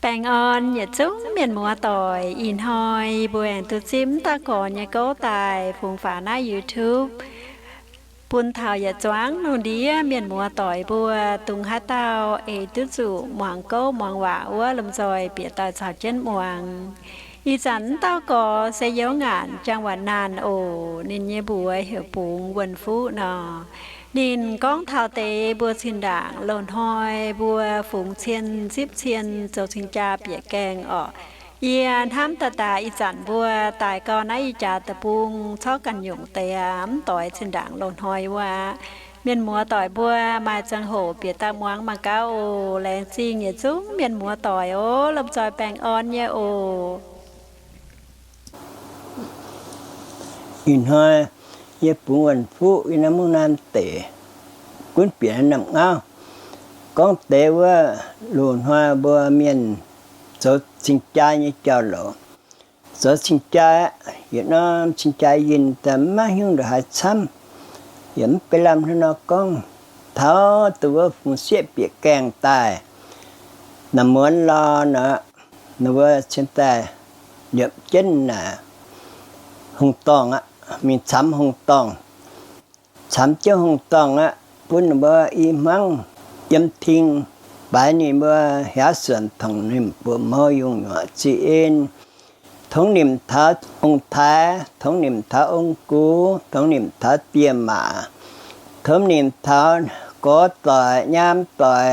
Bạn ơn, nhà chúng miền mùa tỏi, in hoi, buồn tu chim ta có nhà cố tài, phùng phá na YouTube. Bún thảo nhà choáng nụ đĩa miền mùa tỏi bùa, tung hát tao, tứ dụ, muang cố muang vả ua lầm rồi, bịa tỏi sọt chân muang. Y chắn tao có sẽ dấu ngạn trang quả nàn ổ, nên nhé bùa hiểu bùng quần phú nọ. Nhìn con thảo tế bùa xin đảng lồn hoi bùa phùng chiên díp chiên dầu xin cha bịa kèng ở yên ham tà tà y chẳng bùa tại con ấy y cha tà buông cho cần dụng tế ám tỏi xin đảng lồn hoi qua miền mùa tỏi bùa mà chẳng hổ bịa ta muang mà cao ồ lén chi nghĩa chúng miền mùa tỏi ố lâm tròi bèng on nha ồ in hoa ye pu wan phu in nam nan te quân biển nằm ngao con te wa luồn hoa bờ miền số sinh cha như chào lộ số sinh cha Việt Nam sinh cha yin tầm má hiung được hai trăm yếmไปlàm nó con tháo từ phun xếp bị kẹng tài nằm muốn lo nữa nữa trên tài nhập chân nè hung tong áมีช้ำหงตองช้ำเจ้าหงตองอ่ะปุ่นบ่อีมังยำทิ้งบายนี่บ่หาส่วนทองนิ่มบ่มอยุงหนอจีเอ็นทองนิ่มท้าองค์ท้าทองนิ่มท้าองค์กูทองนิ่มท้าเตียหมาทองนิ่มท้าก็ต่อยยามต่อย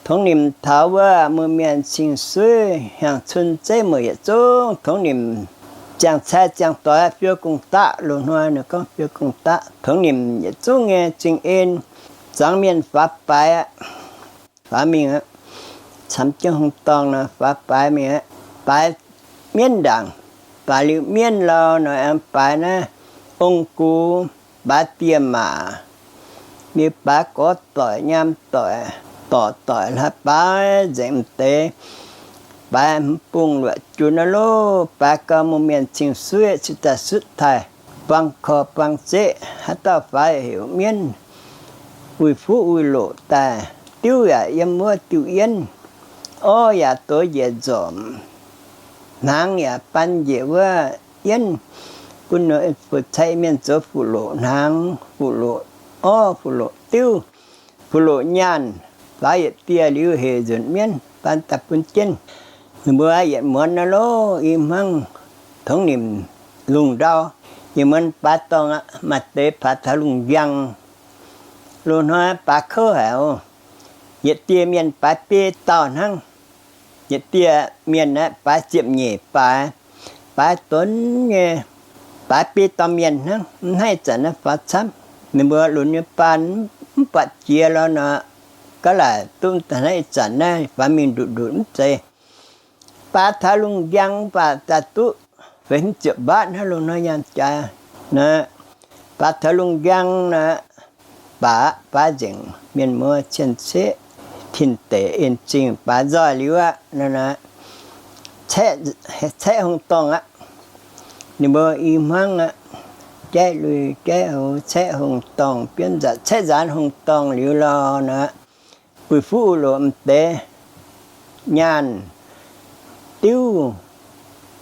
ทองนิ่มท้าว่ามือเมียนสิงสวยแห่งชุนใจมือจงทองนิ่มchẳng sai chẳng tỏi phiêu cùng tạ luôn hoa nữa con phiêu cùng tạ thống niệm nhất chú nghe trình yên giáng miền pháp bài á pháp mình á chấm chân hồng tòng là pháp bài mình á bài miền đảng bài liệu miền lo nói em bài nè ông cụ bà tiêm mà như bà có tỏi nhám tỏi tỏi là bà dẹm tế bà bung loại chú nó lô bà có một miền chính suy chỉ ta xuất thải bằng kho bằng chế hát ta phải hiểu miền ui phú ui lộ ta tiêu ya yếm mua tiêu yên ô ya tối ya dòm nang ya pan ya wa yên kun nói phụ chạy miền chỗ phụ lộ nang phụ lộ ô phụ lộ tiêu phụ lộ nhàn phải tia liu hệ dần miền pan tập quân chân bữa vậy muốn nó lố im hăng thống niệm lùng đau nhưng mình bắt tông á mặt tế phát thà lùng giăng luôn hoa bắt khơi hảo nhiệt tia miền bắt bê tòn hăng nhiệt tia miền á bắt chiếm nhẹ bắt tuấn nghe bắt bê tòn miền hăng hay chẳng nó phát sắm mình bữa luôn như pan bắt chia lo nó cái là tôi thấy chẳng này và mình đủ chơi bà thà lùng giang bà ta tu về chợ bán hay luôn nói nhàn cha nè bà thà lùng giang nè bà dừng miền mưa trên xe thiên tế yên trình bà giỏi liu á nè xe hồng tông á nhưng mà im hăng á chạy lùi chạy hồ xe hồng tông biến giả xe dán hồng tông liu lo nè bùi phú lộm tế nhàn tiêu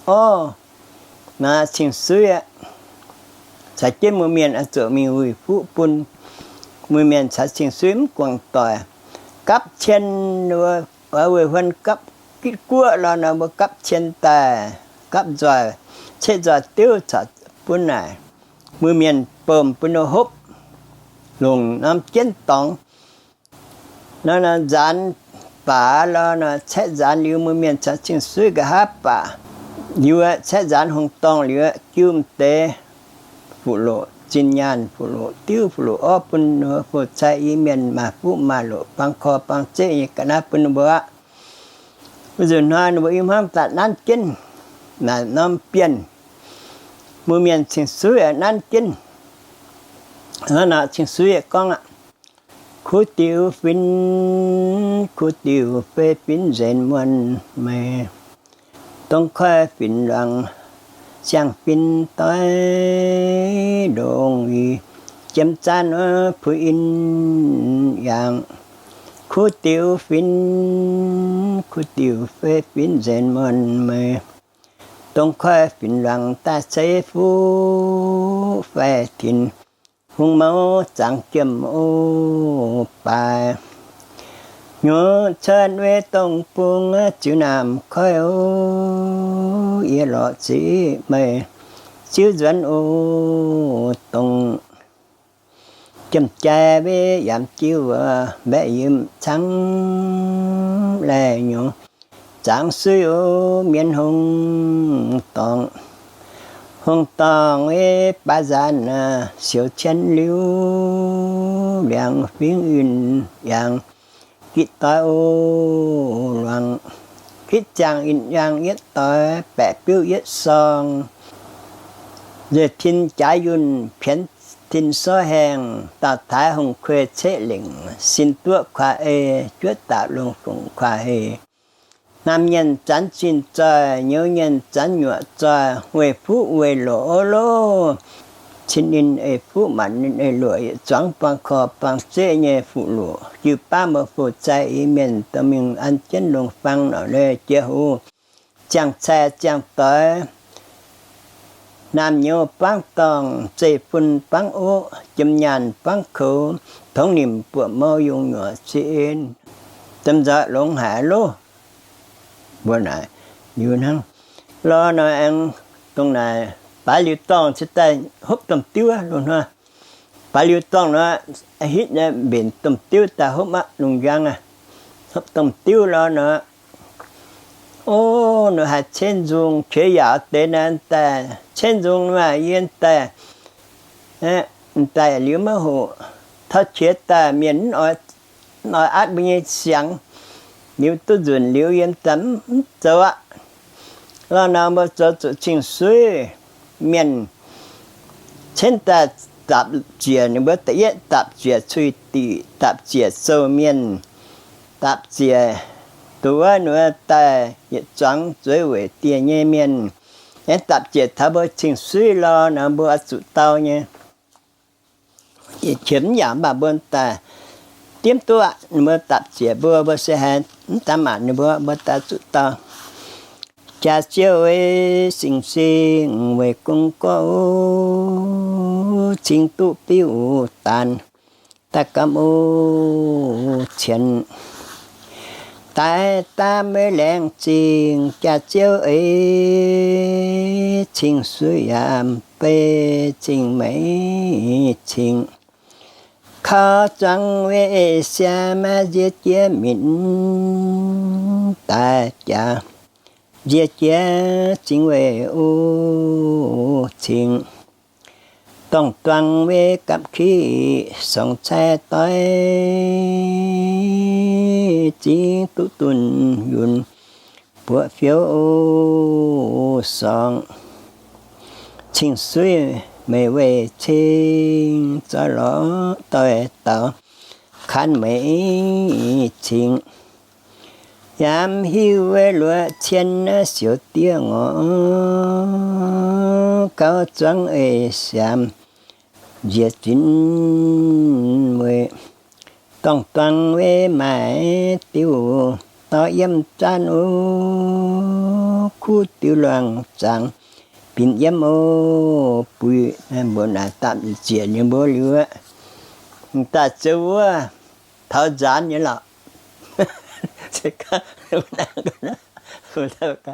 ô mà chính suy á sẽ chết mùa miền ở chỗ mình ui phụ bún mùa miền sẽ chính suy quảng tỏi cấp chân nữa ở quê hương cấp kít cua là nó một cấp chân tài cấp rồi chết rồi tiêu sẽ bún này mùa miền bơm bún nó húp lùng năm chân tòng nó là dán bà lo nó sẽ dán liu mưa miền sẽ chính suy cái hấp bà liu sẽ dán hồng tông liu kim tế phụ lộ chín nhàn phụ lộ tiêu phụ lộ ốp bún nữa phụ chạy ý miền mà phụ mà lộ bằng kho bằng chế như cái nào bún bữa bây giờ nói nó im ham tại nan kinh là năm biển mưa miền chính suy ở nan kinh nó là chính suy con ạ khu tiêu phê phín rèn muôn mê tông khoe phín rằng sang phín tới đồn y chém chan ở phụ in dạng khu tiêu khu tiêu phê phiến dền mòn mê tông khoe phiến lăng ta chế phú phê thìn hung máu chẳng kiếm ô bài nhớ chân về tông buông chữ nam khói ô yên lọ chỉ mê chữ dẫn ô tông chấm cha bé giảm chiếu bé im trắng lệ nhung chẳng suy ô miền hồng tòng ấy ba gian siêu chân liu liang phiến in yang kít tai ô loang kít chàng in yang yết tai bẻ biểu yết song giờ thiên trái yun phiến thiên so hàng tạo thái hồng khuê chế lĩnh xin tuộc khoa ê chuyết tạo lông phụng khoa hê nam nhân chán chín trời nhớ nhân chán nhựa trời huệ phú huệ lỗ lô xin in ê phú mặn in ê lụa choáng bằng khò bằng chế nhẹ phụ lụa dù ba mở phụ trái ý miền tâm mình ăn chân lông phăng ở đây chế hù chẳng xe chẳng tới nam nhô băng tòng chế phun băng ô châm nhàn băng khổ thống niệm của mơ dùng nhỏ xin tâm dạ lông hạ lô bữa nay nhiều năng lo nói ăn trong này bà liu tòng sẽ tay hút tầm tiêu luôn ha bà liu tòng nó hít ra biển tầm tiêu ta hút mắt lùng giang hút tầm tiêu lo nó ô nó hạt trên dùng chế giả tên anh ta trên dùng mà yên ta ta liu mà hồ thắt chế ta miễn nói ác bao nhiêu sáng nếu tôi dừng liu yên tâm cho ạ là nào mà cho chính suy miền trên ta tập chuyện nếu bữa tới tập chuyện suy tị tập chuyện sâu miền tập chuyện tôi nữa ta nhiệt trắng dưới về tiền nhẹ miền em tập chuyện thà bữa chính suy lo nào bữa sụt tao nhé chiếm giảm bà bên ta tiêm tua mà tập chuyện bữa sẽ hẹn ta mà bữa ta sụt tao cha chiêu ấy sinh sinh về cung có chính tu piu tàn ta cảm ô chuyện ta mới leng chính cha chiêu ấy chính suy am pe chính mấy chính khó chẳng về xa mà giết chết mình ta cha giết chết chính về ô chính tổng toàn về cảm khí sống xe tới chính tu tuần yun bộ phiếu ô song chính suy mê về chính cho nó tôi tạo khăn mấy chính yam hiu về lúa thiên siêu tiếng ngõ cao trắng ấy xem diệt chính mười tổng toàn về mãi tiêu to yếm chan ô khu tiêu loạn chẳng pin yếm ô bùi bữa nào tạm chuyện những bữa lúa ta chú tháo gián như là sẽ có lúc nào đó